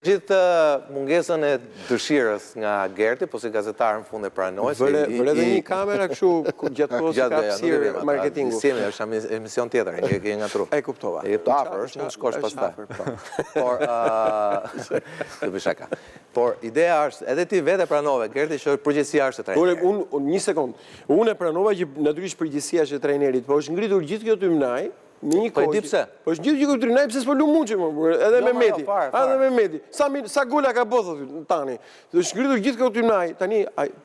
Gjithë mungesën e dëshirës nga Gerti, po si gazetar në fund e pranoj. Vëre dhe një kamera kështu gjatë kohës ka hapësirë marketingu. Është emision tjetër, e ngatru. E kuptova. E jep të afër, është mund shkosh pastaj. Por të bëj shaka. Por ideja është, edhe ti vetë pranove, Gerti që përgjegjësia është e trajnerit. Unë një sekond. Unë e pranova që natyrisht përgjegjësia është e trajnerit, por është ngritur gjithë kjo tymnaj. Po e di pse? Po është gjithë gjithë trimnaj pse s'po lu Muçi, edhe me Meti. Edhe me Meti. Sa gola ka bërë tani. Është ngritur gjithë kjo trimnaj, tani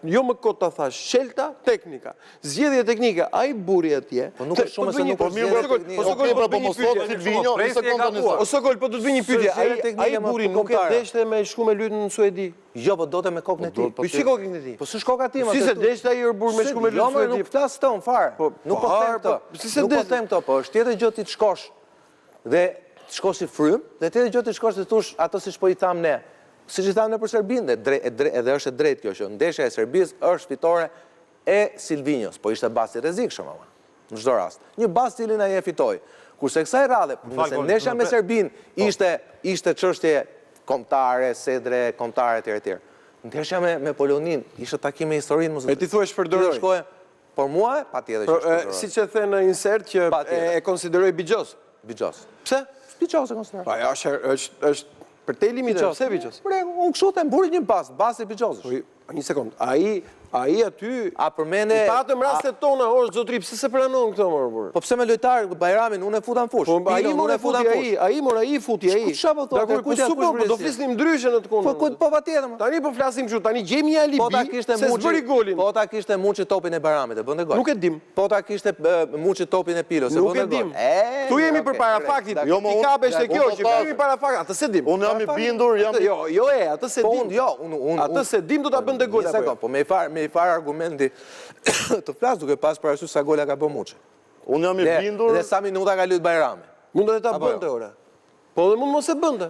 jo më kot ta thash, shelta teknika. Zgjedhje teknike, ai burri atje. Po nuk është shumë se nuk është zgjedhje. Po mos thot Silvinjo, një sekondë. O Sokol, po do të bëj një pyetje. Ai burri nuk e deshte me shku me lutën në Suedi. Jo, po do të me kokën e tij. Po si kokën e tij? Po s'është koka tim. Si se deshte ai burr me shku me lutën në Suedi. Nuk flas ton fare. Nuk po them këto. Nuk po them këto, po është tjetër gjë ti të shkosh dhe të shkosh si frym, dhe tjetër gjë të shkosh të thosh ato siç po i tham ne. Siç i tham ne për Serbinë, edhe është e drejtë kjo që ndeshja e Serbisë është fitore e Silvinjos, po ishte bas i rrezikshëm ama. Në çdo rast. Një bas cilin ai e fitoi. Kurse kësaj radhe, nëse ndeshja me Serbinë ishte çështje kombëtare, sedre kombëtare etj. Ndeshja me Polonin ishte takim me historinë mos. E ti thua shpërdoroj. Por mua patjetër që shpërdoroj. Siç e the në insert që e konsideroj Bixhos. Bixhos. Pse? Bixhos e konsideroj. Po ajo është për te limit pse Bixhos? Unë kështu them buri një bas i Bixhos. Një sekond. Ai aty a përmende patëm rastet tona, zotri, pse se pranon këto më burr? Po pse me lojtar Bajramin unë e futa në fush. Po ai unë e futa ai futi ai. Çfarë po thotë? Po super, do flisnim ndryshe në të kundërt. Po patjetër. Tani po flasim kështu, tani gjejmë një alibi se s'bëri golin. Po ta kishte Muçi topin e Bajramit, e bënte gol. Nuk e dim. Po ta kishte Muçi topin e Pilos, e bënte gol. Nuk e dim. Tu jemi përpara faktit. Jo më kapesh te kjo që jemi para faktit. Atë se dim. Unë jam i bindur, Jo, atë se dim. Atë se dim do ta bën te gol apo. Po me i far argumenti të flas duke pas parasysh sa gola ka bërë Muçi. Unë jam i bindur. Dhe sa minuta ka luajtur Bajrami. Mund të ta bënte ora. Po dhe mund mos e bënte.